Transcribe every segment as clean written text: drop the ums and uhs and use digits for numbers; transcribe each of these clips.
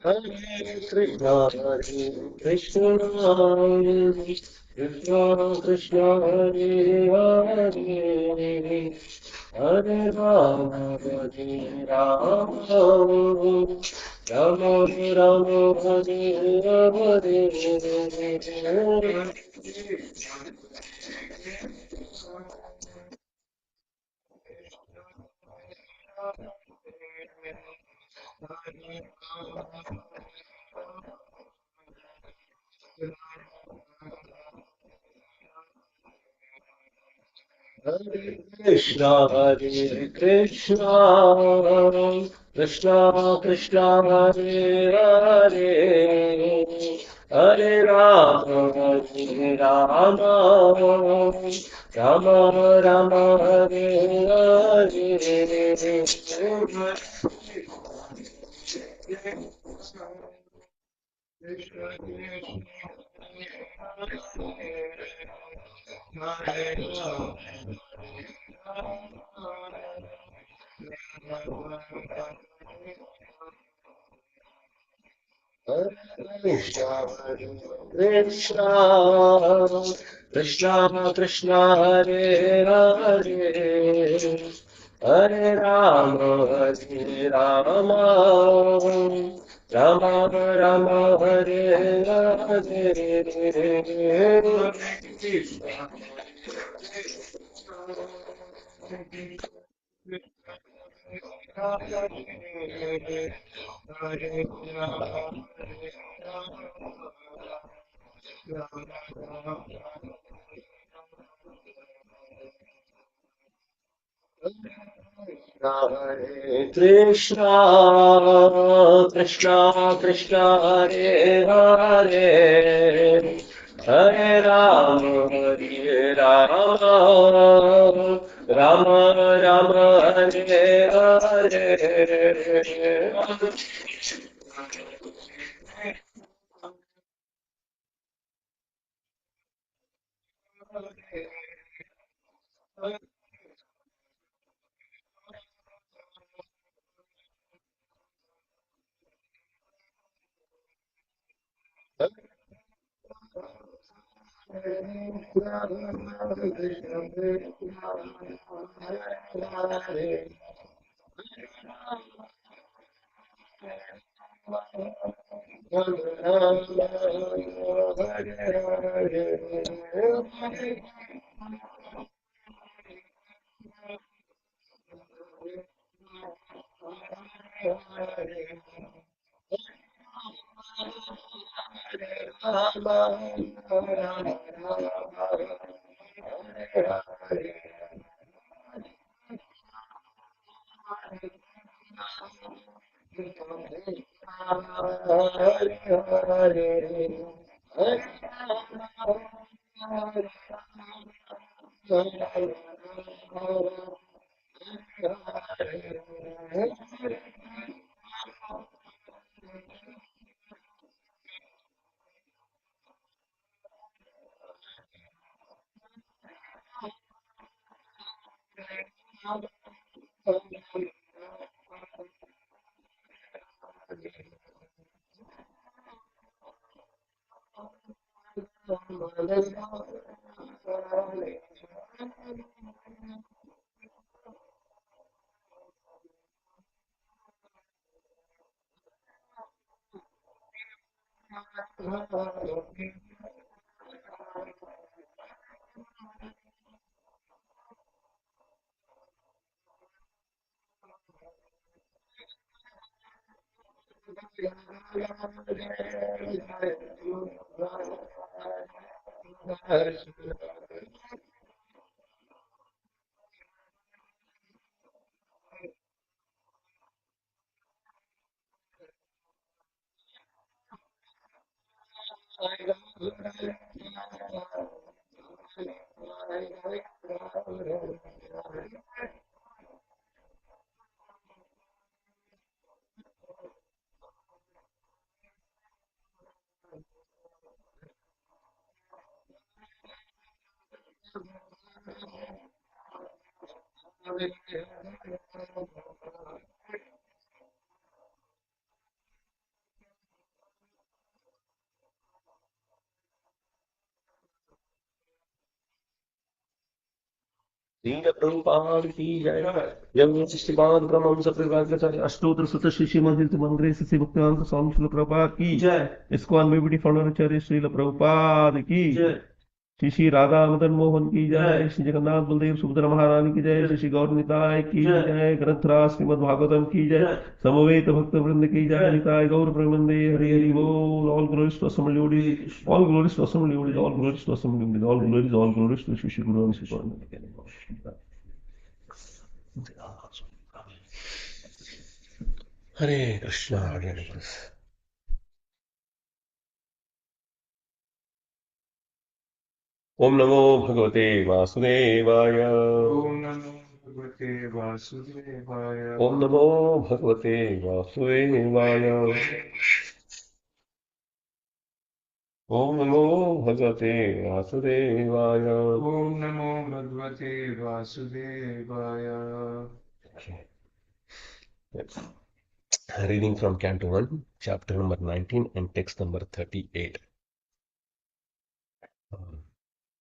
Hare Krishna, Hare Krishna, Krishna Krishna, Hare Hare, Hare Rama, Hare Rama, Rama Rama, Hare Hare. Hare Krishna, Hare Krishna, Krishna Krishna, Hare Hare, Hare Rama, Hare Rama, Rama Rama, Hare Hare. Krishna, Krishna, Krishna Krishna, Hare Hare, Hare Rama, Hare Rama, Rama Rama, Hare Hare. Hare Krishna, Krishna Krishna, Hare Hare, Hare Rama, Hare Rama, Rama Rama, Hare Hare. Srila Prabhupada ki jai. Jam Srimad Brahmam Saprivagyacharya Ashtotra Sutta Shishi Mandir Mandre Sisi Bhaktivedanta Swami Srila Prabhupada ki jai. ISKCON में भी founder Acharya Srila Prabhupada की जय. श्री श्री राधा मदन मोहन की जय. श्री जगन्नाथ बलदेव सुभद्रा महारानी की जय. श्री श्री गौर निताय की जय. ग्रंथराज श्रीमद् भागवतम की जय. समवेत भक्त वृंद की जय. निताय गौर प्रेमंदे हरि हरि बोल. All glories to Assembled Lords. All glories to Assembled Lords. All glories to Assembled Lords. All glories to Shri Shri Guru and Shri Guru. Hare Krishna, Hare Krishna. Om Namo Bhagavate Vasudevaya. Om Namo Bhagavate Vasudevaya. Om Namo Bhagavate Vasudevaya. Om Namo Bhagavate Vasudevaya. Om Namo Bhagavate Vasudevaya. Okay. Yes. Reading from Canto 1, chapter number 19 and text number 38.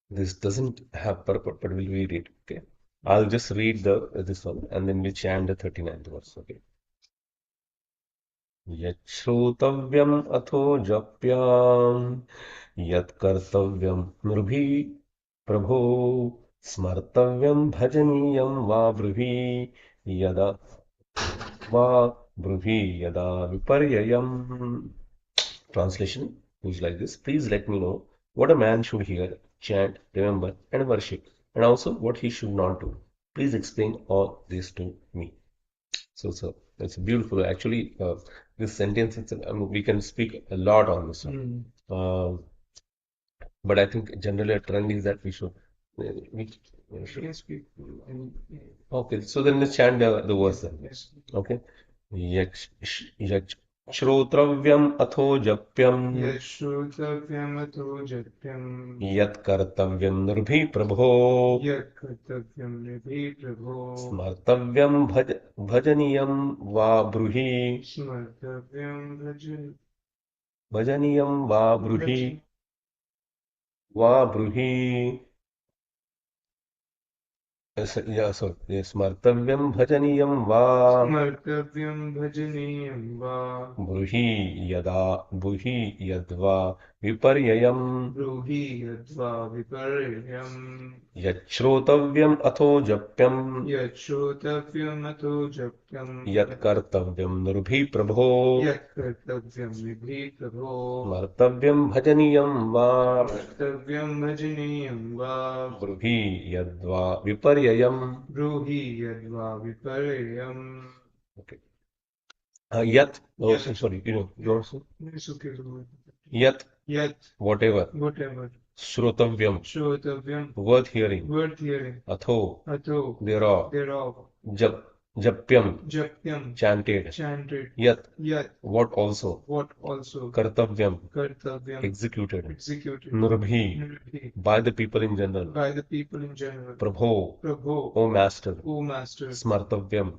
This doesn't have purport, but we'll read it. Okay. I'll just read this one and then we'll chant the 39th verse. Okay. यच्छ्रोतव्यम् अथो जप्याम् यत्कर्तव्यम् नृभिः प्रभो स्मर्तव्यम् भजनीयम् वा ब्रूहि यदा विपर्ययम्. Translation goes like this. Please let me know what a man should hear, chant, remember and worship, and also what he should not do. Please explain all this to me. So it's beautiful. Actually, this sentence, we can speak a lot on this one. But I think generally a trend is that we should. We can speak. Okay, so then let's chant the verse then. Yes. Okay. Shrotravyam atho japyam Yashrotavyam ato japyam yat kartavyam nirbhi prabho yat kartavyam nibhi prabho smartavyam bhajaniyam va bruhi smartavyam bhajaniyam va bruhi स्मर्तव्यं भजनीयं वा ब्रूहि यद्वा विपर्ययम् यच्छ्रोतव्यम् अथो जप्यम् यत्कर्तव्यं नृभिः प्रभो स्मर्तव्यं भजनीयं वा ब्रूहि यद्वा विपर्ययम्. Okay. Yat. Oh, Yat. sorry. You also. It's okay. Yat. Whatever. Shrotavyam. Worth hearing. Atho. Thereof. Japyam. Chanted. Yat. What also. Kartavyam. Executed. Nurabhi. By the people in general. Prabho. O Master. Smartavyam.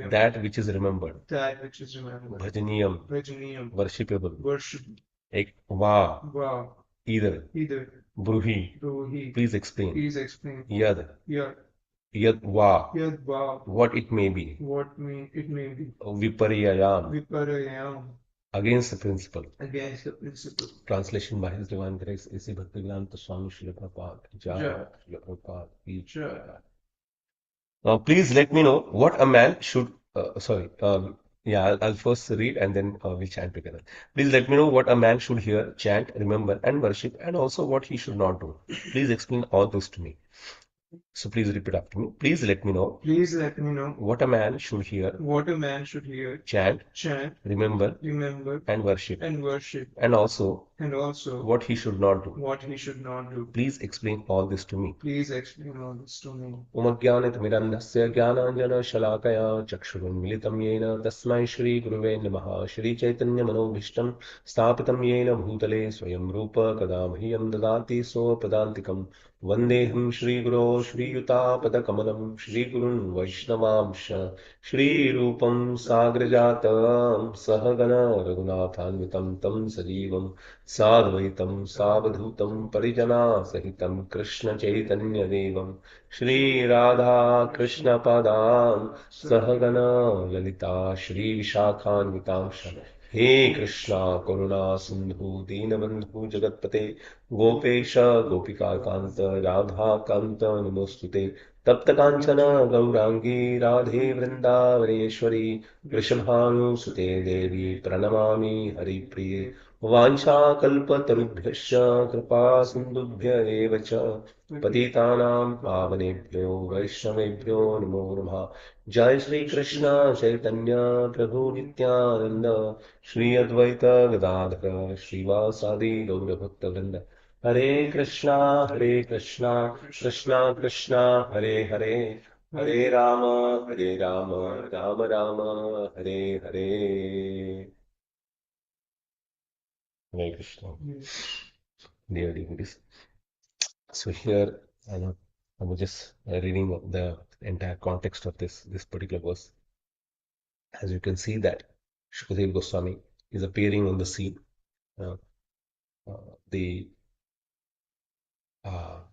That which is remembered. Bhajaniyam. Worshipable. Va. Either. Bruhi. Please explain. Yad. Va. What it may be. Viparyayam. Against the principle. Translation by His Divine Grace A.C. Bhaktivedanta Swami Srila Prabhupada. Jai. Srila Prabhupada. Now please let me know what a man should. I'll first read and then we'll chant together. Please let me know what a man should hear, chant, remember, and worship, and also what he should not do. Please explain all this to me. So please repeat after me. Please let me know what a man should hear, chant, remember, and worship, and also what he should not do. Please explain all this to me. Om Ajnanatimirandhasya Jnananjana Shalakaya Chakshurunmilitam Yena Tasmai Shri Guruve Namaha Shri Chaitanya Manobhishtam Sthapitam Yena Bhutale Swayam Rupa Kada Mahyam Dadati So Padantikam Vandeham Shri Guru Shri Yuta Kamalam Shri Gurun Vaishnavamsha Shri Rupam Sagrajatam Sahagana Raghunathanvitam Tam Sajivam Sadvaitam Savadhutam Parijana Sahitam Krishna Chaitanya Devam Shri Radha Krishna Padam Sahagana Lalita Shri Vishakhanvitamsha He Krishna Karuna Sindhu Deenabandhu Jagatpate Gopesh गोपिकान्त Radhakant नमोस्तुते तप्त काञ्चन गौराङ्गी राधे वृन्दावनेश्वरी वृषभानुसुते देवी प्रणमामि हरिप्रिये वाञ्छाकल्पतरुभ्यश्च कृपा सिन्धुभ्य एव च पतितानां पावनेभ्यो वैष्णवेभ्यो नमो नमः जय श्री कृष्ण चैतन्य प्रभु नित्यानंद श्री अद्वैत गदाधर श्रीवासादि गौरभक्तवृंद हरे Krishna Krishna Krishna Hare Hare Ram Ram Ram Hare Hare Hare Krishna. Dear devotees. So here I was just reading the entire context of this particular verse. As you can see that Shukadeva Goswami is appearing on the scene. Uh, the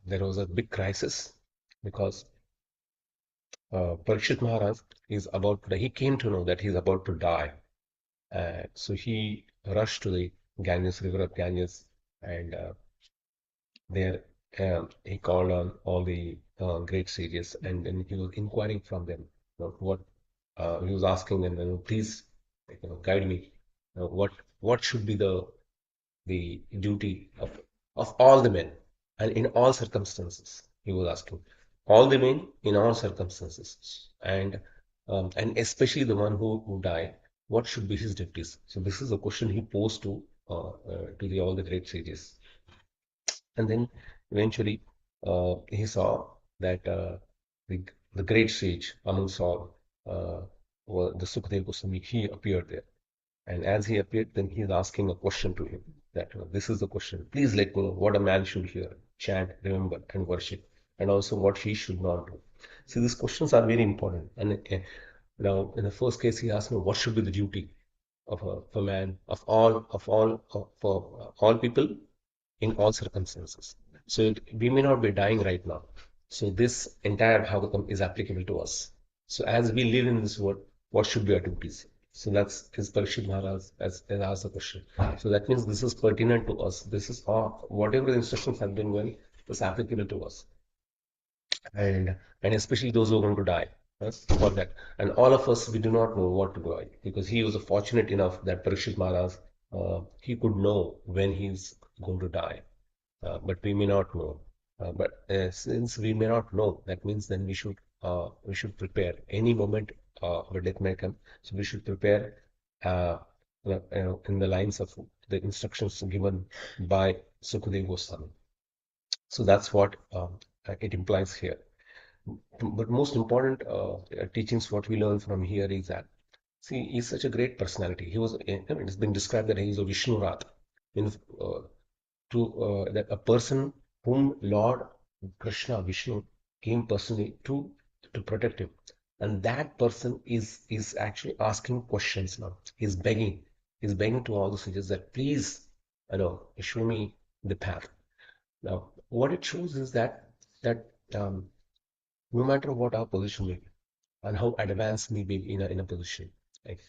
There was a big crisis because Parikshit Maharaj is about to die. He came to know that he's about to die. So he rushed to the Ganges, river of Ganges, and there he called on all the great sages, and then he was inquiring from them, what he was asking them, please, guide me. What should be the duty of all the men and in all circumstances. He was asking all the men in all circumstances, and especially the one who died, what should be his duties? So this is a question he posed to all the great sages. And then eventually he saw that the, the great sage amongst all, the Sukadeva Goswami, he appeared there. And as he appeared, then he is asking a question to him that this is the question. Please let me know what a man should hear, chant, remember, and worship, and also what he should not do. See, these questions are very important. And now, in the first case, he asked me what should be the duty of a man for all people in all circumstances. So we may not be dying right now. So this entire Bhagavatam is applicable to us. So as we live in this world, what should be our duties? So that's his Parikshit Maharaj has asked the question. So that means this is pertinent to us. This is all, whatever the instructions have been given is applicable to us, and especially those who are going to die. For that, and all of us, we do not know what to do, because he was fortunate enough that Parikshit Maharaj, he could know when he's going to die, but we may not know. But since we may not know, that means then we should prepare. Any moment our death may come, so we should prepare uh, in the lines of the instructions given by Sukadeva Goswami. So that's what it implies here. But most important teachings what we learn from here is that, see, he's such a great personality. He was, it's been described that he's a Vishnu Rat. Means that a person whom Lord Krishna, Vishnu, came personally to protect him, and that person is actually asking questions now. He's begging to all the sages that please, show me the path. Now, what it shows is that no matter what our position may be and how advanced we be in a position, like,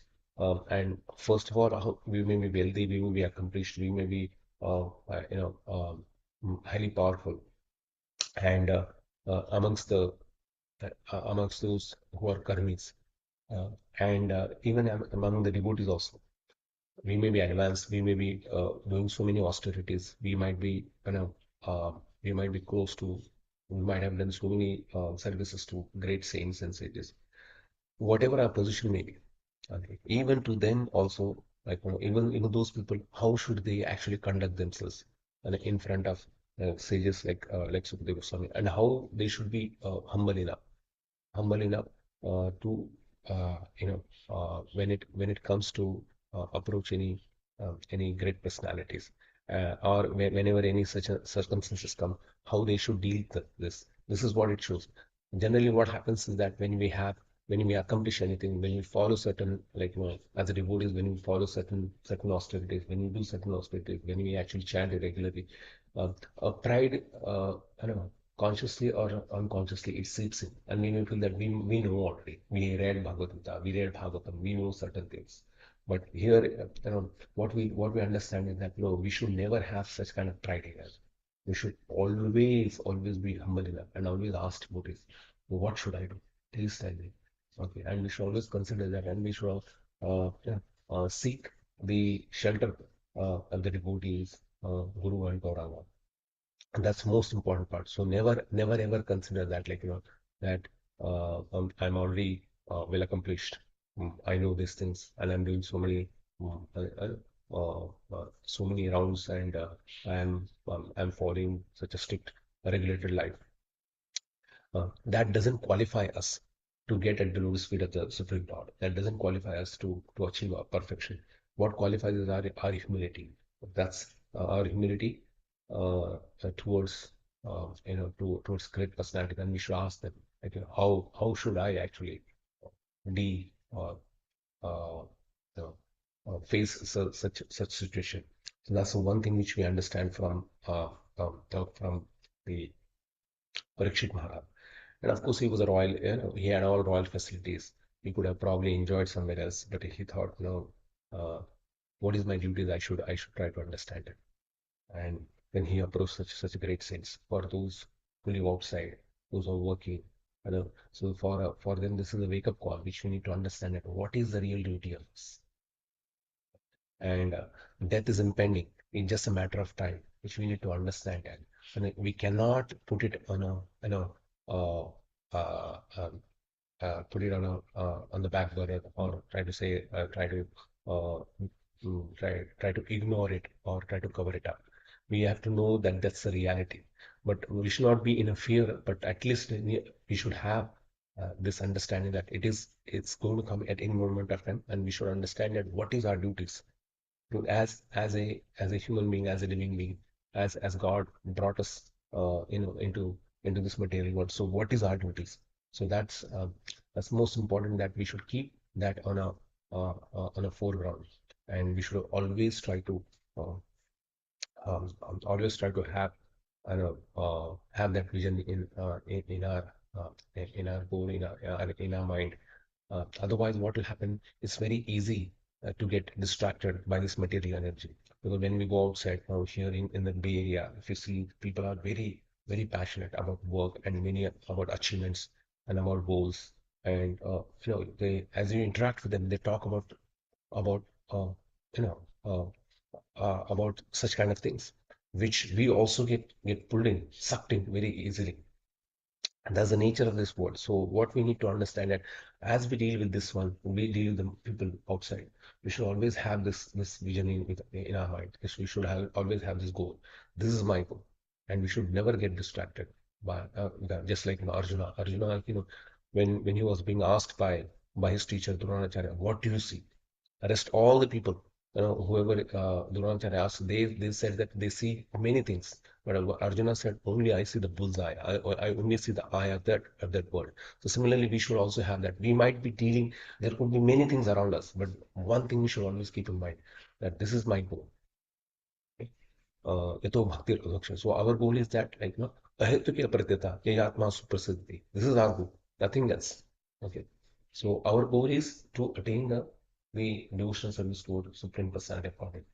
and first of all, how we may be wealthy, we may be accomplished, we may be highly powerful, and amongst those who are karmis, and even among the devotees also, we may be advanced, we may be doing so many austerities, we might be close to, we might have done so many services to great saints and sages, whatever our position may be. Okay. Even to them also, like, even those people, how should they actually conduct themselves in front of sages like Sukadeva Goswami, and how they should be humble enough to when it comes to approach any great personalities. or whenever any such circumstances come, how they should deal with this. This is what it shows. Generally, what happens is that when we accomplish anything, when we follow certain, like, as a devotees, when we follow certain austerities, when we do certain austerities, when we actually chant it regularly, uh, pride, I don't know, consciously or unconsciously, it seeps in, and we may feel that we know already. We read Bhagavad Gita, we read Bhagavatam, we know certain things. But here, what we understand is that no, we should never have such kind of pride in us. We should always be humble enough and always ask devotees, what should I do? Please tell me. Okay, and we should always consider that, and we should yeah, seek the shelter of the devotees, Guru and Gauranga. And that's most important part. So never ever consider that, like, that I'm already well accomplished. I know these things, and I'm doing so many rounds, and I'm following such a strict regulated life. That doesn't qualify us to get at the lotus feet of the Supreme Lord. That doesn't qualify us to achieve our perfection. What qualifies is our humility. That's our humility towards towards great personality. And we should ask them, like, how should I actually be uh, uh, face such situation. So that's the one thing which we understand from the Parikshit Maharaj. And of course, he was a royal, he had all royal facilities. He could have probably enjoyed somewhere else, but he thought, uh, what is my duty? I should try to understand it. And then he approached such great saints. For those who live outside, those who are working, so for them, this is a wake up call, which we need to understand that what is the real duty of us, and death is impending in just a matter of time, which we need to understand. And we cannot put it on a, uh, uh, um, put it on the back burner, or try to uh, try to ignore it or try to cover it up. We have to know that that's the reality, but we should not be in a fear, but at least we should have this understanding that it's going to come at any moment of time, and we should understand that what is our duties to, as a human being, as a living being, as God brought us into this material world. So what is our duties? So that's most important, that we should keep that on a foreground, and we should uh, always try to have that vision in our goal, in our mind. Otherwise, what will happen? It's very easy to get distracted by this material energy. Because when we go outside now, here in the Bay Area, if you see, people are very, very passionate about work, and many about achievements and about goals. And as you interact with them, they talk about uh, you know uh, about such kind of things, which we also get pulled in, sucked in very easily. And that's the nature of this world. So what we need to understand, that as we deal with this one, we deal with the people outside. We should always have this vision in our mind. We should always have this goal. This is my goal, and we should never get distracted by just like Arjuna. Arjuna, when he was being asked by his teacher Dronacharya, what do you see? Rest all the people, whoever Dronacharya asked, they said that they see many things. But Arjuna said, only I see the bullseye. I only see the eye of that world. So similarly, we should also have that. We might be dealing, there could be many things around us, but one thing we should always keep in mind, that this is my goal. Yato bhakti raksha. So our goal is that, like, ahetukiya pratyata, yayatma suprasiddhi. This is our goal, nothing else. Okay. So our goal is to attain the devotional service toward Supreme Personality of Godhead.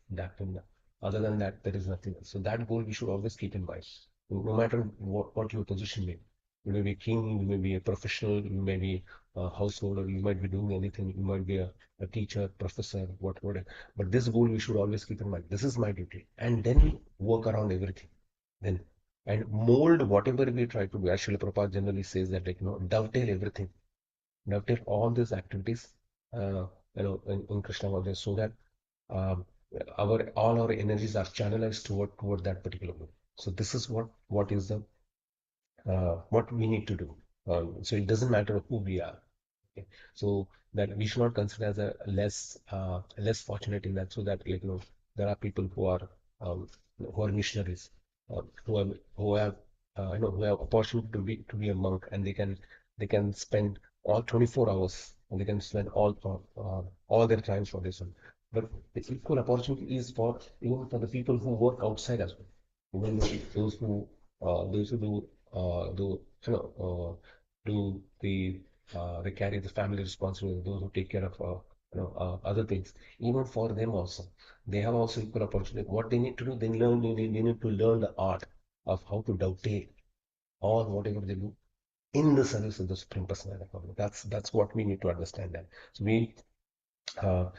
Other than that, there is nothing else. So that goal we should always keep in mind. No matter what your position may be. You may be king, you may be a professional, you may be a householder, you might be doing anything, you might be a teacher, professor, whatever. But this goal we should always keep in mind. This is my duty. And then work around everything. Then and mold whatever we try to do. Actually, Prabhupada generally says that, like, dovetail everything. Dovetail all these activities in Krishna consciousness, so that um, our all our energies are channelized toward that particular goal. So this is what we need to do. So it doesn't matter who we are. Okay. So that we should not consider as a less fortunate in that. So that, like, there are people who are who are missionaries, who have opportunity to be a monk, and they can spend all 24 hours, and they can spend all their time for this one. But the equal opportunity is for even for the people who work outside as well. Even those who do do they carry the family responsibility, those who take care of other things. Even for them also, they have also equal opportunity. What they need to do, they need to learn the art of how to dovetail or whatever they do in the service of the Supreme Personality of Godhead. That's what we need to understand that. So uh,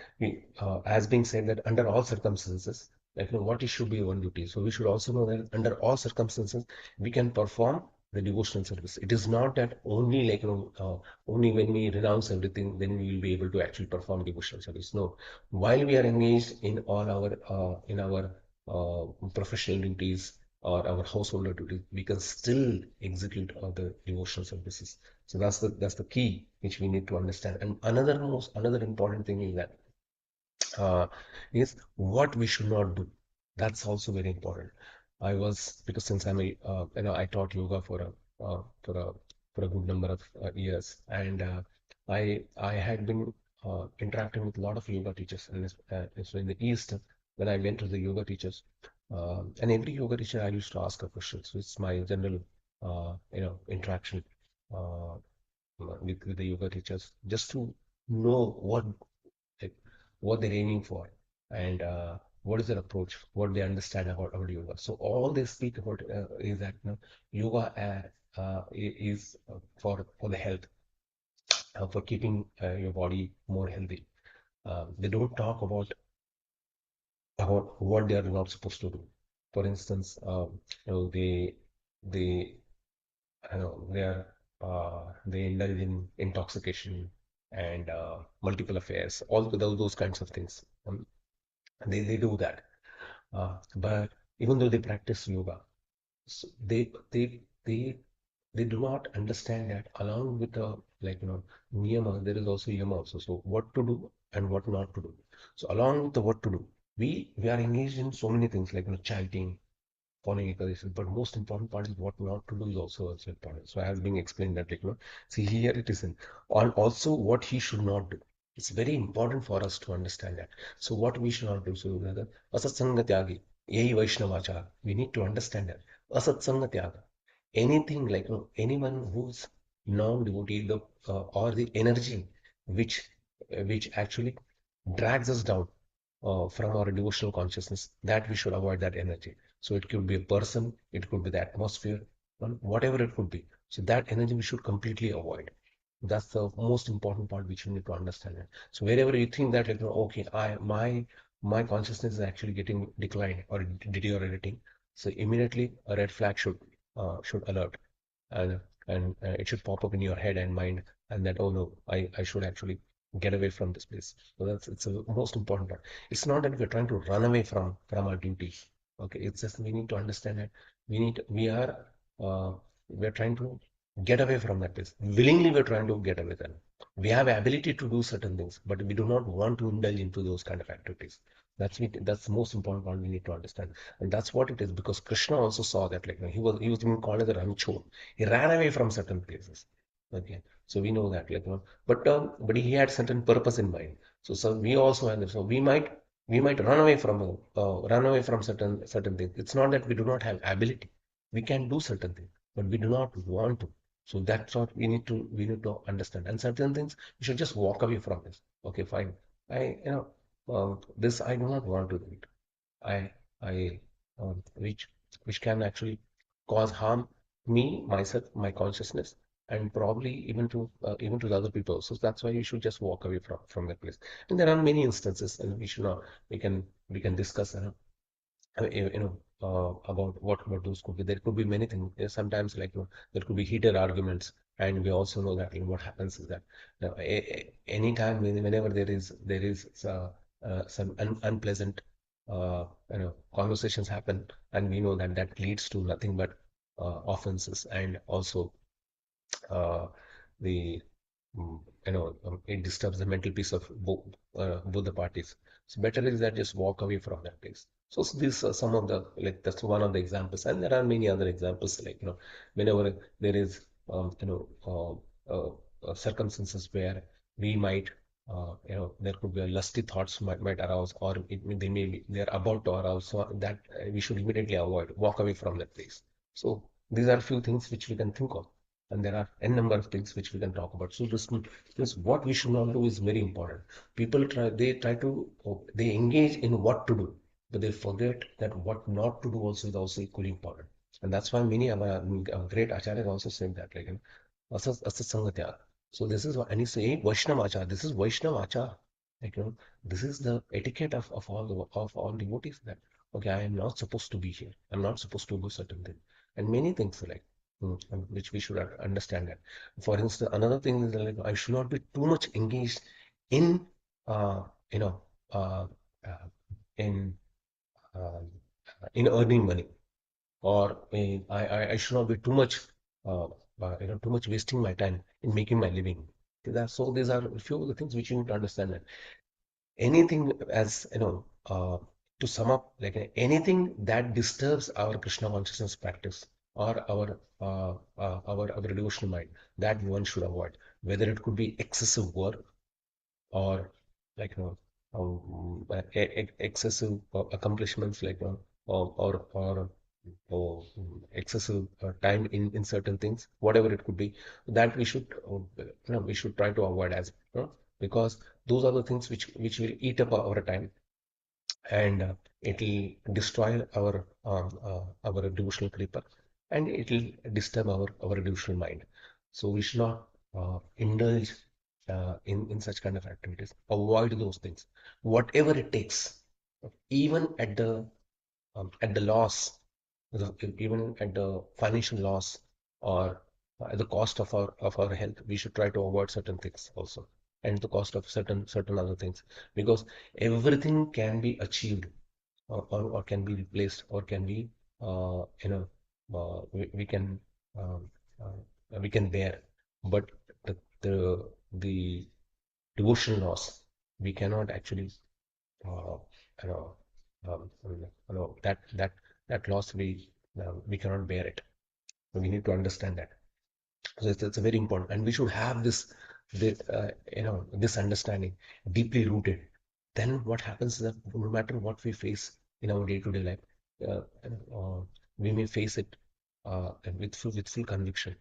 as being said that under all circumstances, like what it should be one duty. So we should also know that under all circumstances, we can perform the devotional service. It is not that only only when we renounce everything, then we will be able to actually perform devotional service. No, while we are engaged in all our in our professional duties or our household duties, we can still execute the devotional services. So that's the key which we need to understand. And another important thing is that uh, is what we should not do. That's also very important. I was because since I taught yoga for a for a good number of years, and I had been interacting with a lot of yoga teachers, and so in the East, when I went to the yoga teachers, and every yoga teacher I used to ask a question. So it's my general interaction uh, with the yoga teachers just to know like, what they're aiming for, and what is their approach, what they understand about yoga. So all they speak about is that yoga is for the health, for keeping your body more healthy. They don't talk about what they are not supposed to do. For instance, they they are they indulge in intoxication and multiple affairs, all those kinds of things. They do that. But even though they practice yoga, so they do not understand that along with the niyama, there is also yama also. So what to do and what not to do. So along with the what to do, we are engaged in so many things like chanting, following ecosystem. But most important part is what not to do is also important. So as being explained that see here it is in on also what he should not do. It's very important for us to understand that. So what we should not do. So rather asatsanga tyagi, yei vaishnavacha. We need to understand that. Asatsanga tyaga. Anything anyone who's non-devotee or the energy which which actually drags us down from our devotional consciousness, that we should avoid that energy. So it could be a person, it could be the atmosphere, whatever it could be. So that energy we should completely avoid. That's the most important part which you need to understand. It. So wherever you think that okay, my consciousness is actually getting declined or deteriorating, so immediately a red flag should alert, and it should pop up in your head and mind, and that oh no, I should actually get away from this place. So that's it's the most important part. It's not that we're trying to run away from our duties. Okay, it's just we need to understand that uh, we're trying to get away from that place. Willingly, we're trying to get away then. We have ability to do certain things, but we do not want to indulge into those kind of activities. That's the most important part we need to understand, and that's what it is. Because Krishna also saw that, he was even called as a ranchor. He ran away from certain places. Okay, so we know that, but he had certain purpose in mind. So we also have, so we might run away from certain things. It's not that we do not have ability. We can do certain things, but we do not want to. So that's what we need to understand. And certain things we should just walk away from this. Okay, fine. This I do not want to do it. I I which can actually cause harm me, myself, my consciousness, and probably even to the other people. So that's why you should just walk away from that place. And there are many instances, and we should not we can discuss about what those could be. There could be many things. Sometimes there could be heated arguments, and we also know that what happens is that anytime whenever there is some unpleasant conversations happen, and we know that that leads to nothing but offenses, and also uh, the it disturbs the mental peace of both the parties. So better is that just walk away from that place. So these are some of the, like, that's one of the examples, and there are many other examples, like, whenever there is circumstances where we might there could be a lusty thoughts might arouse, or they may be they're about to arouse, so that we should immediately avoid, walk away from that place. So these are few things which we can think of, and there are n number of things which we can talk about. So this what we should not do is very important. People try to they engage in what to do, but they forget that what not to do also is also equally important. And that's why many of our great acharyas also said that, like, asat sangatya. So this is what, and you say Vaishnava achar. This is Vaishnava achar. Like, this is the etiquette of all devotees, that okay, I am not supposed to be here. I'm not supposed to do certain things, and many things, like, which we should understand that. For instance, another thing is, like, I should not be too much engaged in uh, you know uh, uh, in uh, in earning money, or I should not be too much uh, too much wasting my time in making my living. So these are a few of the things which you need to understand, that anything, as to sum up, like, anything that disturbs our Krishna consciousness practice, or our devotional mind, that one should avoid, whether it could be excessive work, or, like, excessive accomplishments, like, or excessive time in certain things, whatever it could be, that we should try to avoid, as because those are the things which will eat up our time, and it will destroy our devotional creeper, and it will disturb our devotional mind. So we should not indulge in such kind of activities. Avoid those things, whatever it takes, even at the loss, even at the financial loss, or at the cost of our health. We should try to avoid certain things also, and the cost of certain other things, because everything can be achieved, or can be replaced, or can be we can um, we can bear, but the devotional loss, we cannot actually uh, you know, that loss, we cannot bear it. We need to understand that. So it's very important, and we should have this understanding deeply rooted. Then what happens is that no matter what we face in our day-to-day life, uh, we may face it with full conviction,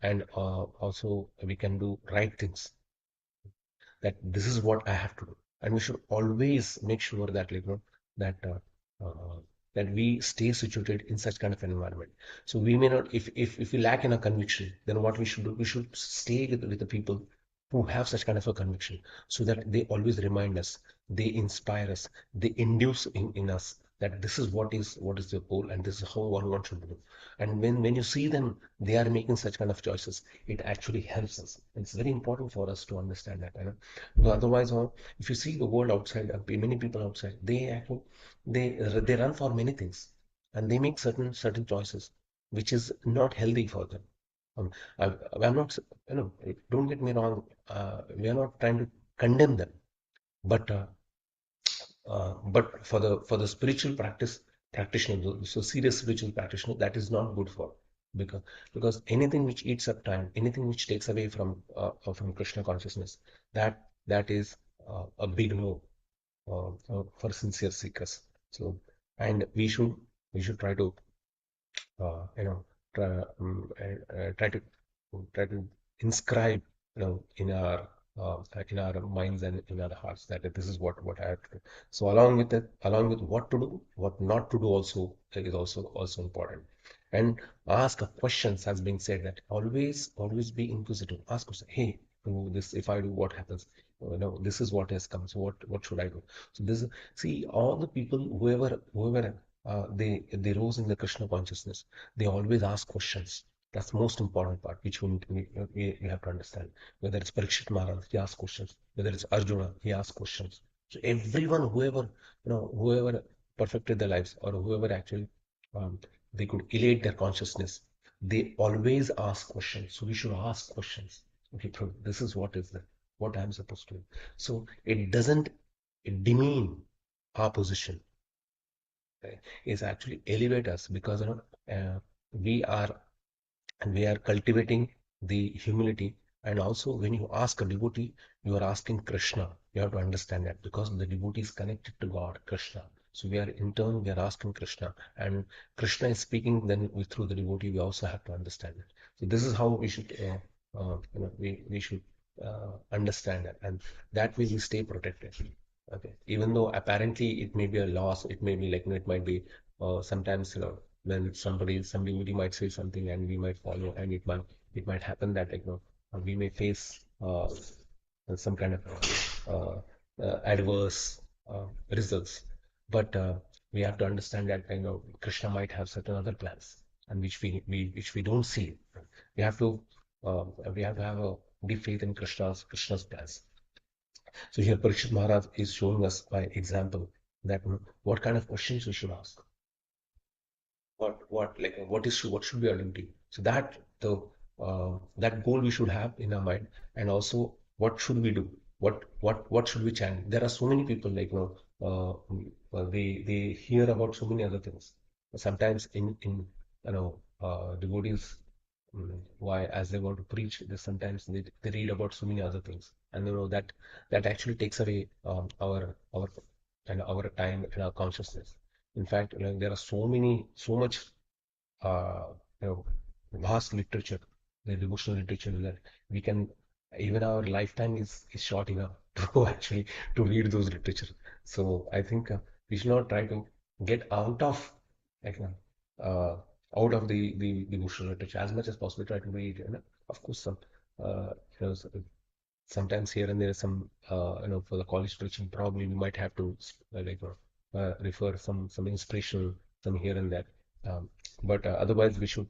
and also we can do right things, that this is what I have to do. And we should always make sure that, that uh, that we stay situated in such kind of environment. So we may not, if we lack in a conviction, then what we should do, we should stay with the people who have such kind of a conviction, so that they always remind us, they inspire us, they induce in us that this is what is the goal, and this is how one should do. And when you see them, they are making such kind of choices, it actually helps us. It's very important for us to understand that, because otherwise, if you see the world outside, many people outside, they run for many things, and they make certain choices, which is not healthy for them. um, I'm not, don't get me wrong, we are not trying to condemn them, but for the spiritual practitioner, so serious spiritual practitioner, that is not good for, because anything which eats up time, anything which takes away from Krishna consciousness, that is a big no for sincere seekers. So, and we should try to uh, you know try, try to inscribe, in our minds and in our hearts, that this is what I have to do. So along with what to do, what not to do also is also important. And ask questions, has been said, that always be inquisitive. Ask question, hey, this, if I do, what happens? This is what has come, so what should I do? So this, see, all the people, whoever they rose in the Krishna consciousness, they always ask questions. That's the most important part, which we have to understand. Whether it's Parikshit Maharaj, he asks questions. Whether it's Arjuna, he asks questions. So everyone, whoever perfected their lives, or whoever actually um, they could elate their consciousness, they always ask questions. So we should ask questions. Okay, Prabhu, this is what is the what I'm supposed to do. So it doesn't demean our position. Right? It's actually elevate us because we are and we are cultivating the humility. And also, when you ask a devotee, you are asking Krishna. You have to understand that because the devotee is connected to God, Krishna. So we are in turn, we are asking Krishna, and Krishna is speaking. Then through the devotee, we also have to understand it. So this is how we should, we should understand that, and that way we stay protected. Okay, even though apparently it may be a loss, it may be like it might be sometimes when somebody might say something and we might follow, and it might happen that we may face some kind of adverse results, but we have to understand that Krishna might have certain other plans, and which we don't see. We have to have a deep faith in Krishna's plans. So here Parikshit Maharaj is showing us by example that what kind of questions we should ask, what should be our duty. So that that goal we should have in our mind, and also what should we do, what should we chant. There are so many people they hear about so many other things. Sometimes in devotees, why as they want to preach, sometimes they read about so many other things, and that actually takes away our time and our consciousness. In fact, there are so much uh, you know, vast literature, the devotional literature, that we can, even our lifetime is short enough to actually to read those literature. So I think we should not try to get like out of the devotional literature as much as possible. Try to read, of course, some uh, you know, sometimes here and there some for the college preaching probably we might have to refer some inspirational some here and there, but otherwise we should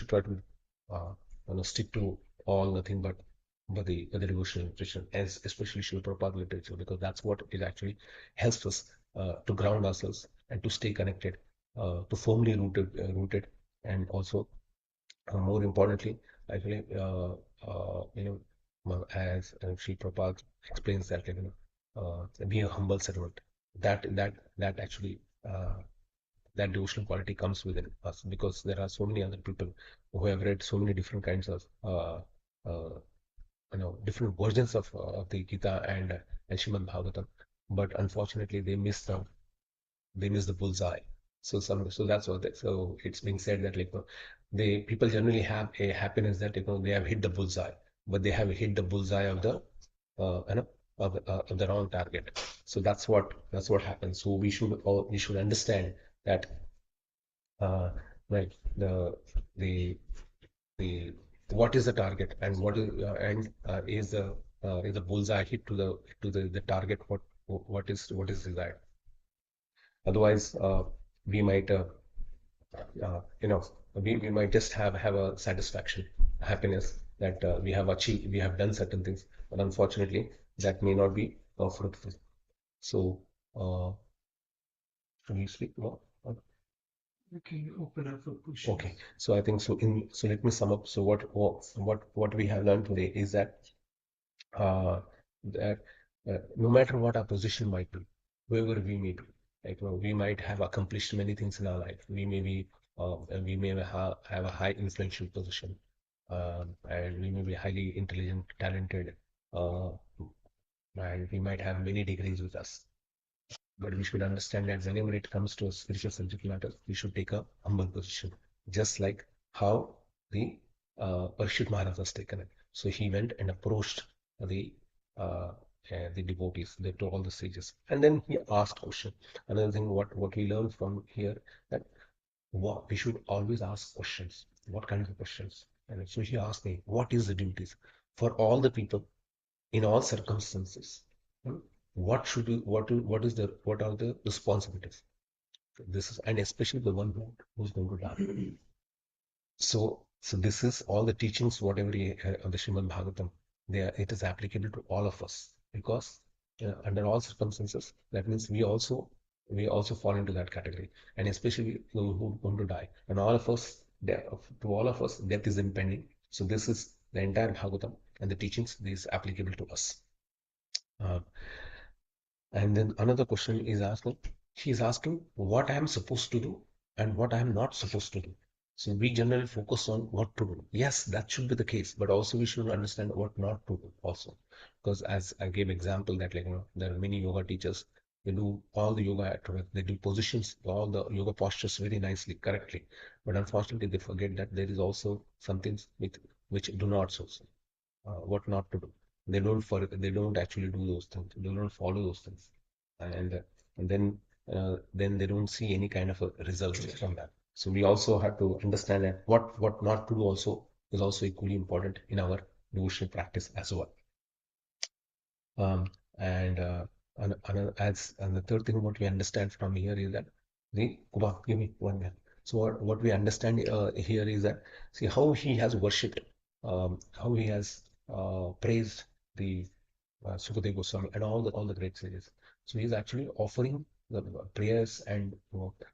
try to uh, stick to all nothing but the devotional literature, as especially Srila Prabhupada literature, because that's what it actually helps us to ground ourselves and to stay connected, to firmly rooted, and also more importantly, I believe, as Sri Prabhupada explains that, being a humble servant, that actually, that devotional quality comes within us, because there are so many other people who have read so many different kinds of, different versions of the Gita and Srimad Bhagavatam, but unfortunately they miss the bullseye. So that's what so it's being said that the people generally have a happiness that they have hit the bullseye, but they have hit the bullseye of the of the wrong target. So that's what happens. So we should understand that uh, right the the what is the target, and is the bullseye hit to the target, what is desired. Otherwise, we might you know we might just have a satisfaction, happiness that we have done certain things, but unfortunately that may not be fruitful. So should we speak more? We can open up for questions. Okay, so I think so let me sum up. So what we have learned today is uh, that no matter what our position might be, wherever we may be, we might have accomplished many things in our life. We may have a high influential position, and we may be highly intelligent, talented, uh, and we might have many degrees with us. But we should understand that whenever it comes to a spiritual subject matter, we should take a humble position, just like how the Parikshit Maharaj was taken it. So he went and approached the uh, the devotees, to all the sages, and then he asked question. Another thing, what we learn from here, that we should always ask questions. What kind of questions? And so he asked me, what is the duties for all the people in all circumstances? Hmm? What are the responsibilities? This is, and especially the one who's going to die. So this is all the teachings, whatever of the Srimad Bhagavatam. It is applicable to all of us, because under all circumstances, that means we also fall into that category, and especially those who are going to die, and all of us, to all of us, death is impending. So this is the entire Bhagavatam and the teachings is applicable to us. Uh, and then another question is asking, she is asking what I am supposed to do and what I am not supposed to do. So we generally focus on what to do. Yes, that should be the case, but also we should understand what not to do also. Because as I gave example that there are many yoga teachers, they do all the yoga they do positions, all the yoga postures very nicely, correctly. But unfortunately, they forget that there is also some things which do not so what not to do. They don't actually do those things. They don't follow those things, and then they don't see any kind of a result from that. So we also have to understand that what not to do also is also equally important in our devotional practice as well. Um, and and the third thing what we understand from here is that the Kuba, give me 1 minute. So what we understand here is that see how he has worshipped, how he has praised the Sukadeva Goswami and all the great sages. So he's actually offering the prayers and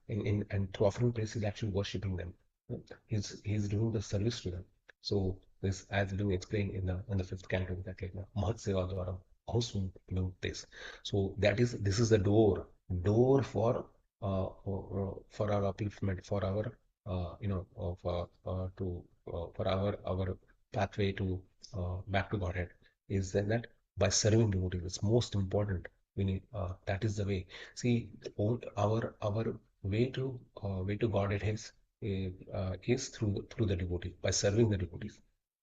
and through offering prayers he's actually worshipping them. He's doing the service to them. So this as being explained in the fifth canto that Mahat Seva Dwaram, how soon you this. So this is the door for our upliftment, for our for our pathway to back to Godhead is that by serving devotees. It's most important. We need that is the way. See, our way to Godhead is through the devotee by serving the devotees.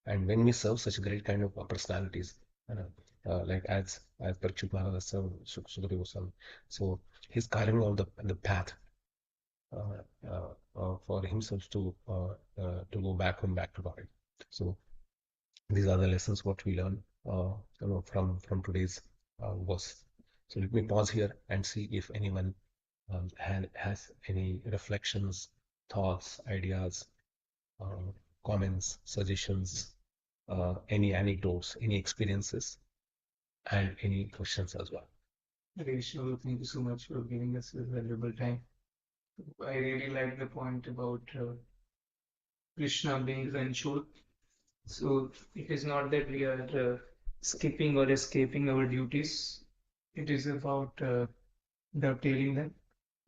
And when we serve such great kind of personalities, you know, like as Parikshit Maharaj served Sukadeva Goswami, so he's carving out the path uh, for himself to go back home, back to Godhead. So these are the lessons what we learn from today's verse. So let me pause here and see if anyone has any reflections, thoughts, ideas, uh, comments, suggestions, any anecdotes, any experiences, and any questions as well. Rachel, thank you so much for giving us your valuable time. I really like the point about Krishna being Ranchod. So it is not that we are skipping or escaping our duties. It is about dovetailing them.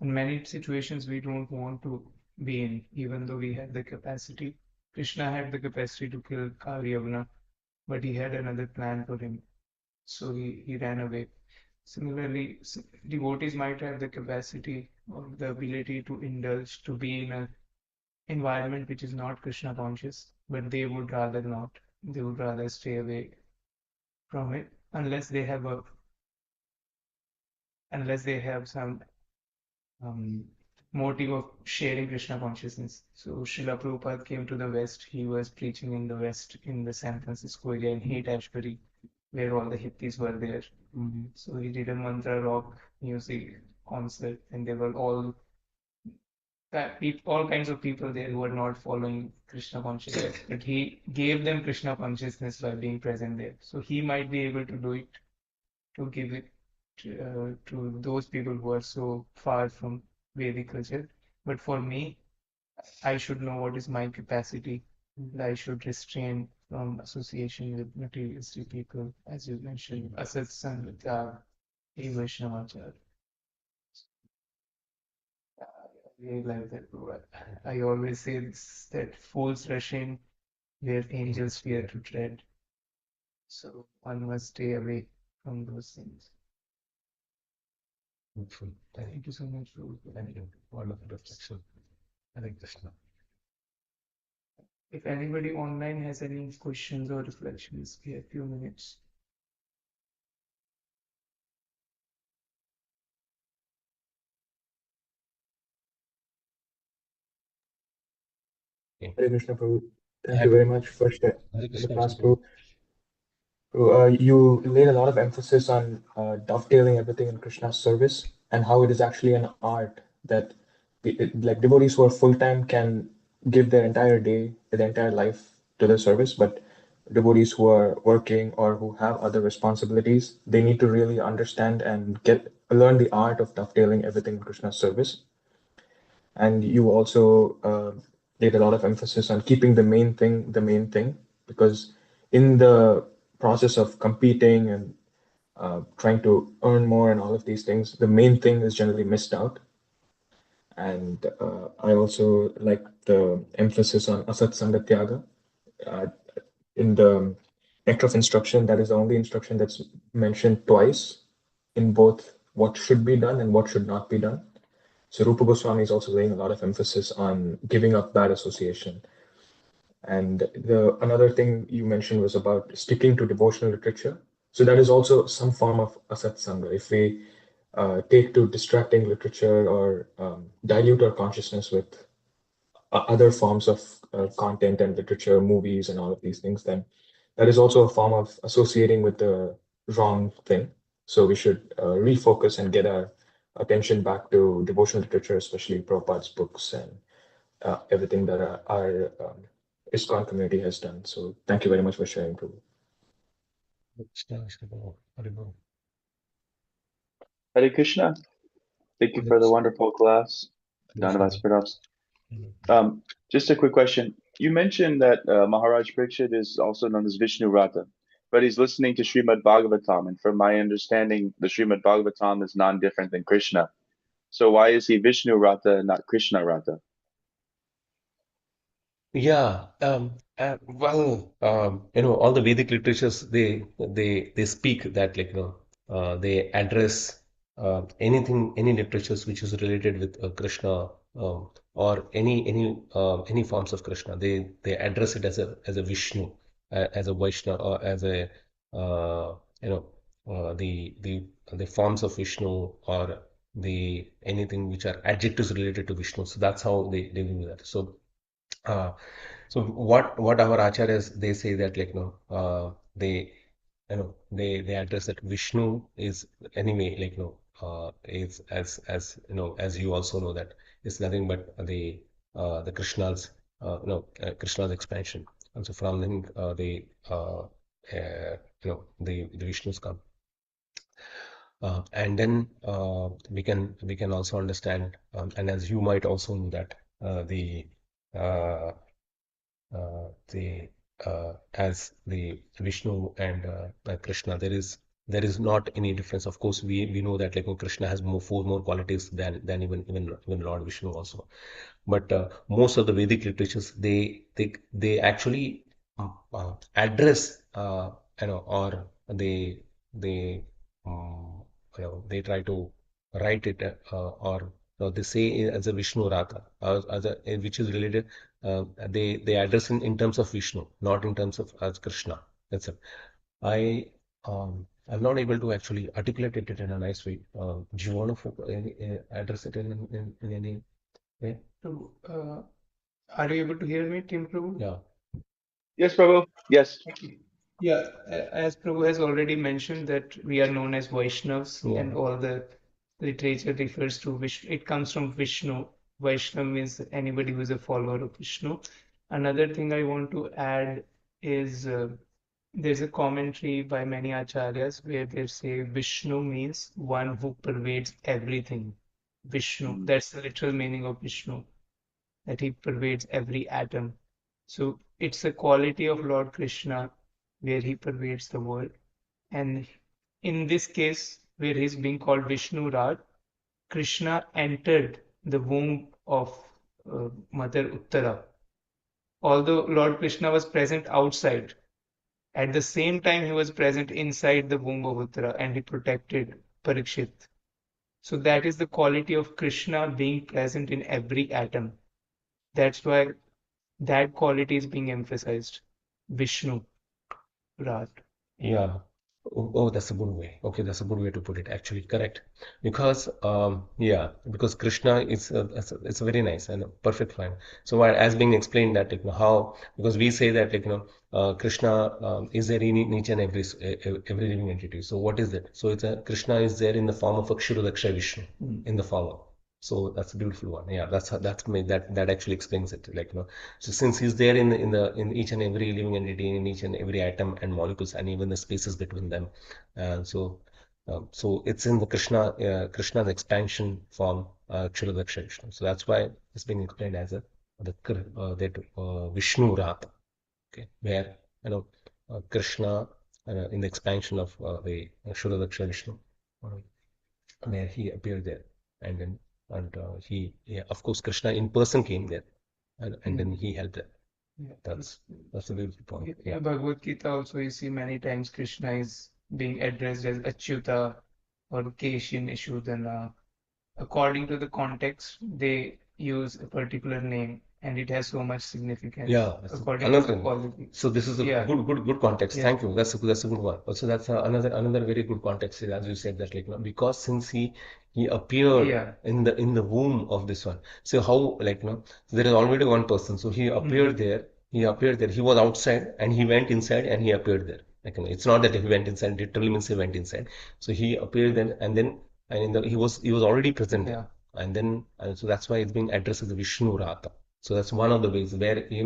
In many situations, we don't want to be in, even though we had the capacity. Krishna had the capacity to kill Karyavana, but he had another plan for him. So he ran away. Similarly, devotees might have the capacity or the ability to indulge, to be in an environment which is not Krishna conscious, but they would rather not. They would rather stay away from it unless they have some um, motive of sharing Krishna consciousness. So Srila Prabhupada came to the West. He was preaching in the West, in the San Francisco area, in Haight-Ashbury, where all the hippies were there. So he did a mantra rock music concert, and there were all kinds of people there who were not following Krishna consciousness, but he gave them Krishna consciousness by being present there. So he might be able to do it, to give it to those people who are so far from Vedic culture. But for me, I should know what is my capacity, and I should restrain from association with materialistic people, as you mentioned, Asat Sangha, Vaishnavacharya. I really like that, bro. I always say this, that fools rush in where angels fear to tread. So one must stay away from those things. Beautiful. Thank you so much, bro. Thank you. Wonderful reflection. Hare Krishna. If anybody online has any questions or reflections, we have a few minutes. Okay. Hare Krishna Prabhu. Thank you Happy very much for Hare the Krishna. class, Prabhu. You laid a lot of emphasis on dovetailing everything in Krishna's service and how it is actually an art that like devotees who are full-time can give their entire day, their entire life to the service, but devotees who are working or who have other responsibilities, they need to really understand and learn the art of dovetailing everything in Krishna's service. And you also laid a lot of emphasis on keeping the main thing, because in the process of competing and trying to earn more and all of these things, the main thing is generally missed out. And I also like the emphasis on asat sangatyaga. Uh, in the nectar of instruction, that is the only instruction that's mentioned twice in both what should be done and what should not be done. So Rupa Goswami is also laying a lot of emphasis on giving up bad association. And the another thing you mentioned was about sticking to devotional literature. So that is also some form of asat sanga. If we take to distracting literature or dilute our consciousness with other forms of content and literature, movies, and all of these things, then that is also a form of associating with the wrong thing. So we should refocus and get our attention back to devotional literature, especially Prabhupada's books and everything that our ISKCON community has done. So thank you very much for sharing, Prabhu. Hare Krishna. Thank you for the wonderful class. Dhanavad Pradas. Just a quick question. You mentioned that Maharaj Parikshit is also known as Vishnu Rata, but he's listening to Srimad Bhagavatam, and from my understanding, the Srimad Bhagavatam is non-different than Krishna. So why is he Vishnu Rata and not Krishna Rata? Yeah, well, all the Vedic literatures they speak that they address any literatures which is related with Krishna or any forms of Krishna. They address it as a Vishnu, as a Vaishnava, or as a uh, you know the forms of Vishnu or the anything which are adjectives related to Vishnu. So that's how they do that. Uh, so what our acharyas they say that they they address that Vishnu is anyway is as as you also know that it's nothing but the Krishna's Krishna's expansion. And so from then the Vishnus come. And then we can also understand, and as you might also know that uh, the as the Vishnu and Krishna, there is not any difference. Of course, we know that Krishna has four more qualities than even Lord Vishnu also. But most of the Vedic literatures they actually address or they they try to write it or they say it as a Vishnu Rata as which is related they address in terms of Vishnu, not in terms of as Krishna. That's it. I I'm not able to actually articulate it in a nice way. Do you want to address it in any way? So, are you able to hear me, Tim Prabhu? Yeah. Yes, Prabhu. Yes. Okay. Yeah, as Prabhu has already mentioned that we are known as Vaishnavas, Yeah. and all the literature refers to Vishnu. It comes from Vishnu. Vaishnav means anybody who is a follower of Vishnu. Another thing I want to add is there's a commentary by many acharyas where they say Vishnu means one who pervades everything. Vishnu, that's the literal meaning of Vishnu, that he pervades every atom. So it's a quality of Lord Krishna where he pervades the world. And in this case, where he's being called Vishnu Raj, Krishna entered the womb of Mother Uttara. Although Lord Krishna was present outside, at the same time he was present inside the womb of Uttara and he protected Parikshit. So that is the quality of Krishna being present in every atom. That's why that quality is being emphasized. Vishnu Raj. Yeah. That's a good way. Okay, that's a good way to put it. Actually, correct. Because because Krishna is it's a very nice and a perfect line. So as being explained that how because we say that Krishna is there in each and every living entity. So what is it? So it's a Krishna is there in the form of Akshara Vishnu in the form of. So that's a beautiful one. Yeah, that actually explains it. So since he's there in each and every living entity, in each and every atom and molecules, and even the spaces between them, so it's in the Krishna's expansion form, Kshirodaksha Vishnu. So that's why it's been explained as that Vishnu Rata, okay, where Krishna in the expansion of the Shuddha Vishnu, where he appeared there, and then of course Krishna in person came there, and then he helped them. Yeah. That's a beautiful point. Yeah, Bhagavad Gita also you see many times Krishna is being addressed as Achyuta or Keshin Ishudana. According to the context, they use a particular name and it has so much significance Yeah, according to the another. quality. So this is a Yeah, good context. yeah, Thank you. That's a good one. Also, that's another very good context. As you said that, like, because since he appeared yeah. in the womb of this one. So how, like, there is already one person. So he appeared there. He appeared there. He was outside and he went inside and he appeared there. Like, it's not that he went inside. Literally means he went inside. So he appeared then, and then he was already present there. Yeah. And so that's why it's being addressed as the Vishnu Rata. So that's one of the ways where he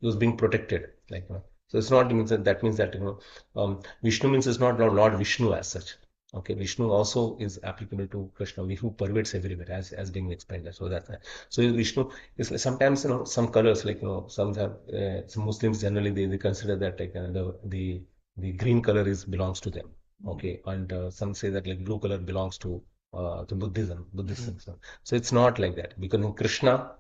was being protected. Like so it's not means that means that Vishnu means it's not Lord Vishnu as such. Okay, Vishnu also is applicable to Krishna, who pervades everywhere as being explained. So that's so Vishnu is sometimes some colors like some Muslims generally they consider that like the green color is belongs to them. Okay, and some say that like blue color belongs to Buddhism. So it's not like that because in Krishna,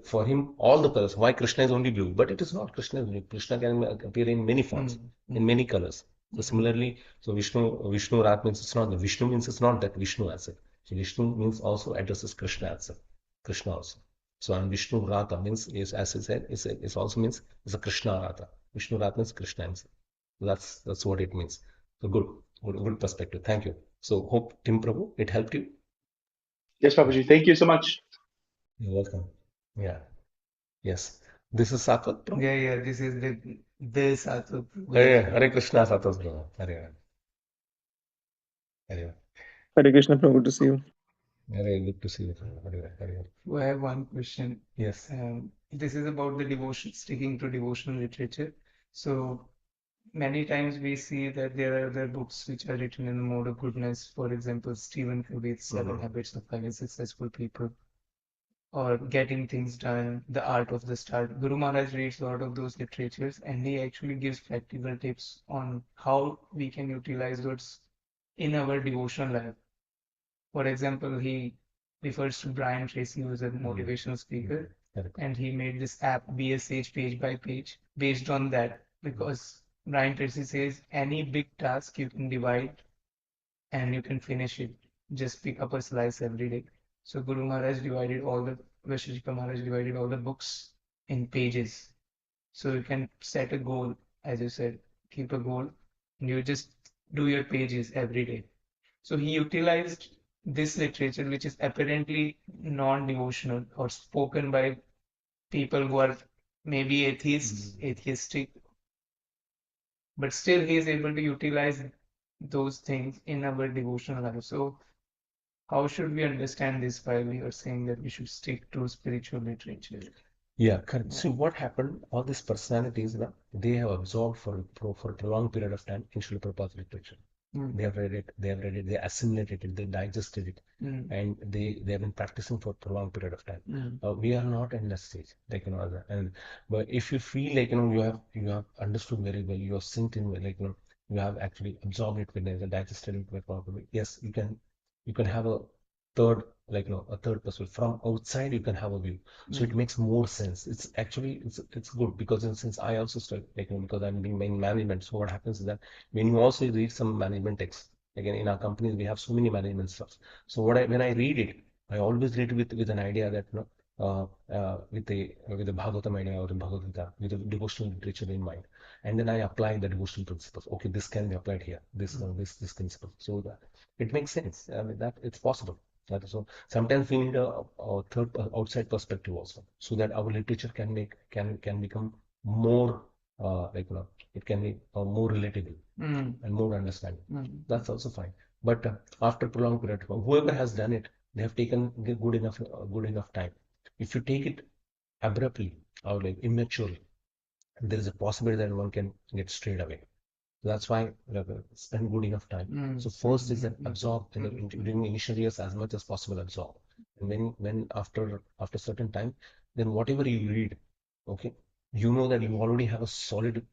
for him, all the colors. Why Krishna is only blue? But it is not Krishna is blue. Krishna can appear in many forms, in many colors. So similarly, so Vishnu Rat means it's not the Vishnu means it's not that Vishnu as it. So Vishnu means also addresses Krishna as it. Krishna also. So and Vishnu Rata means is as I said is also means it's a Krishna Rata. Vishnu Rata means Krishna himself. That's what it means. So good perspective. Thank you. So hope Tim Prabhu it helped you. Yes, Prabhuji. Thank you so much. You're welcome. Yeah. Yes. This is Sakat Prabhu. Yeah, this is the Satu. Hare Krishna Satos Prabhu. Hare. Hare Krishna, Prabhu, good to see you. Hare, good to see you. Hare. I have one question. Yes. This is about the devotion, sticking to devotional literature. So many times we see that there are other books which are written in the mode of goodness. For example, Stephen Covey's Seven Habits of Highly Successful People, or Getting Things Done, The Art of the Start. Guru Maharaj reads a lot of those literatures and he actually gives practical tips on how we can utilize those in our devotional life. For example, he refers to Brian Tracy, who is a motivational speaker, and he made this app, BSH Page by Page, based on that. Because Brian Tracy says any big task you can divide and you can finish it. Just pick up a slice every day. So Vashishika Maharaj divided all the books in pages. So you can set a goal, as you said, keep a goal, and you just do your pages every day. So he utilized this literature, which is apparently non-devotional or spoken by people who are maybe atheistic, but still he is able to utilize those things in our devotional life. So how should we understand this while we are saying that we should stick to spiritual literature? Yeah, correct. See what happened, all these personalities, they have absorbed for a prolonged period of time in Srila Prabhupada's literature. They have read it, they assimilated it, they digested it, and they have been practicing for a prolonged period of time. We are not in that stage, like but if you feel like you have understood very well, you have synced in well, like you have actually absorbed it well, digested it well properly. Yes, you can have a third a third perspective from outside. You can have a view, so it makes more sense. It's actually it's good because since I also study because I'm doing in management. So what happens is that when you also read some management texts, again in our companies we have so many management stuff. So when I read it, I always read it with an idea that with the Bhagavatam idea or the Bhagavad Gita with the devotional literature in mind, and then I apply the devotional principles. Okay, this can be applied here. This principle. So that it makes sense. I mean that it's possible. So sometimes we need a third outside perspective also, so that our literature can become more it can be more relatable and more understanding. That's also fine. But after prolonged period, whoever has done it, they have taken good enough time. If you take it abruptly or like immaturely, there is a possibility that one can get strayed away. That's why spend good enough time. So first is that absorb during initial years as much as possible absorb. And when after certain time, then whatever you read, okay, you know that you already have a solid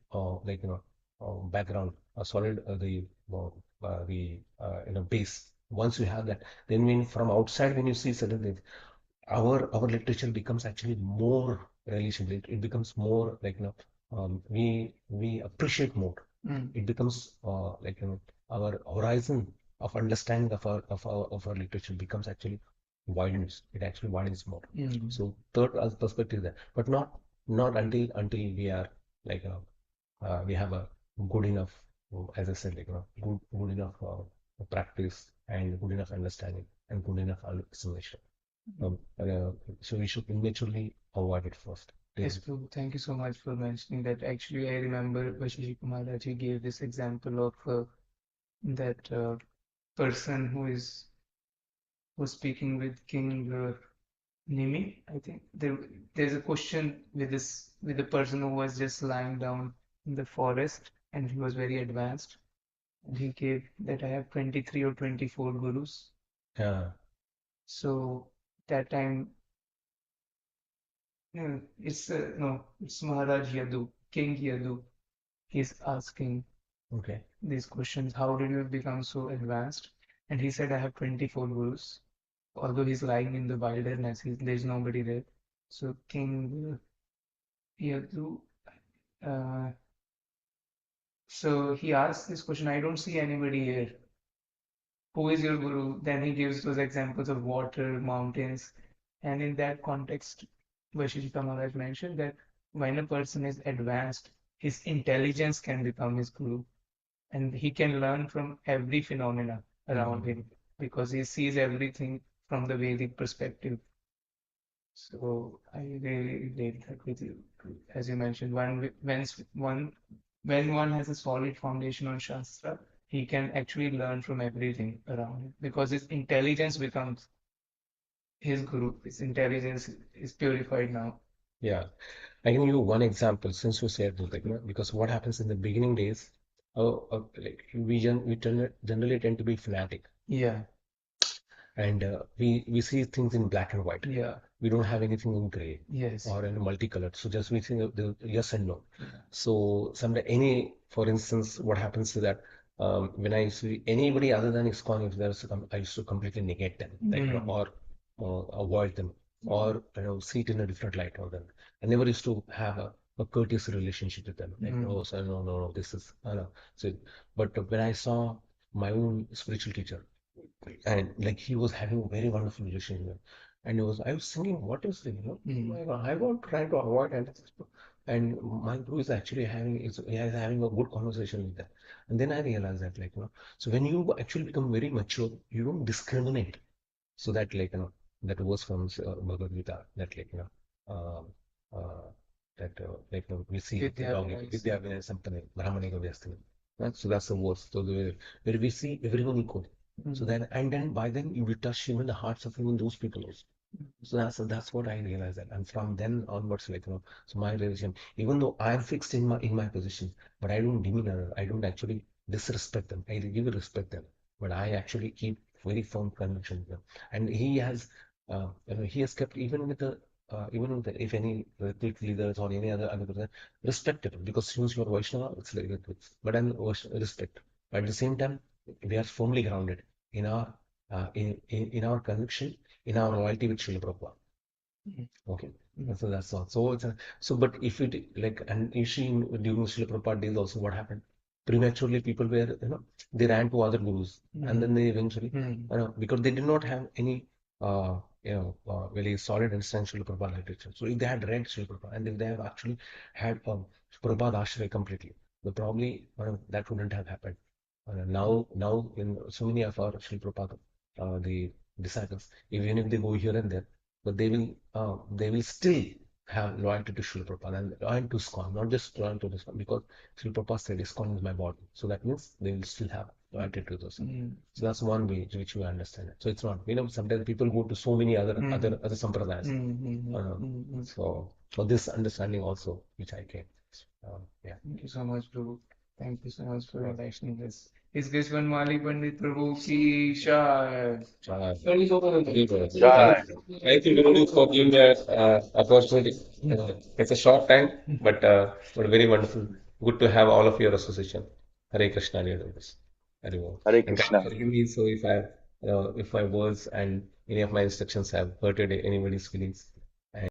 background solid base. Once you have that, then when from outside when you see certain things, our literature becomes actually more relation. It becomes more like we appreciate more. It becomes our horizon of understanding of our literature becomes actually widens. It actually widens more. So third as perspective there, but not until we are like we have a good enough, as I said, good enough practice and good enough understanding and good enough assimilation. So we should immaturely avoid it first. Yes, Prabhu, thank you so much for mentioning that. Actually, I remember Vashishi Kumaraji gave this example of that person who's speaking with King Nimi. I think there's a question with the person who was just lying down in the forest, and he was very advanced, and he gave that I have 23 or 24 gurus. Yeah. So that time, it's Maharaj Yadu, King Yadu. He's asking Okay. these questions. How did you become so advanced? And he said, I have 24 gurus. Although he's lying in the wilderness, there's nobody there. So King Yadu, uh, so he asks this question, I don't see anybody here. Who is your guru? Then he gives those examples of water, mountains. And in that context, Vashishta Maharaj mentioned that when a person is advanced, his intelligence can become his guru. And he can learn from every phenomena around him because he sees everything from the Vedic perspective. So I really relate that with you. As you mentioned, when one has a solid foundation on Shastra, he can actually learn from everything around him because his intelligence becomes his guru. His intelligence is purified now. Yeah. I can give you one example since you said that, because what happens in the beginning days, we generally tend to be fanatic. Yeah, And we see things in black and white. yeah, We don't have anything in gray yes. or in multicolored. So just we think the yes and no. Yeah. So for instance, what happens is that when I see anybody other than ISKCON, if I used to completely negate them, or avoid them, or see it in a different light on them. I never used to have a courteous relationship with them. Oh, so no, this is no. So, but when I saw my own spiritual teacher, and like he was having a very wonderful relationship, and I was thinking, what is the I was trying to avoid, and my guru is actually having a good conversation with them. And then I realized that so when you actually become very mature, you don't discriminate. So that that was from Bhagavad Gita, that um, uh, we see Vidya Vinaya Sampane Brahmane Gavyastane. Right? So that's the verse. So where we see everyone equal. So then, and then by then you will touch even the hearts of even those people also. So that's what I realized that, and from then onwards, so my religion, even though I am fixed in my position, but I don't demean, I don't actually disrespect them. I give respect them, but I actually keep very firm conviction with them. And he has kept even with if any Ritwik leaders or any other person, respect it, because since you're Vaishnava, it's like that. But I'm respect. But at the same time, we are firmly grounded in our in our conviction, in our loyalty with Srila Prabhupada. Okay. So that's all. So but if it and you see during Srila Prabhupada days also what happened? Prematurely people were, they ran to other gurus, and then they eventually, because they did not have any, very solid understanding Srila Prabhupada literature. So if they had read Srila Prabhupada, and if they have actually had Prabhupada Ashraya completely, then probably that wouldn't have happened. Now in so many of our Srila Prabhupada, the disciples, even if they go here and there, but they will still have loyalty to Srila Prabhupada and loyalty to ISKCON, not just loyalty to ISKCON, because Srila Prabhupada said ISKCON is my body. So that means they will still have loyalty to those. So that's one way which we understand it. So it's not, sometimes people go to so many other sampradayas. So this understanding also, which I came. Yeah. Thank you so much, Prabhu. Thank you so much for enlightening us. Is this Vanamali Pandit Prabhu ki Shai? Thank you, Guru, for giving me an opportunity. It's a short time, but very wonderful. Good to have all of your association. Hare Krishna, dear devotees. Hare Om. Hare And kindly Krishna. forgive me so if I, if my words and any of my instructions have hurted anybody's feelings.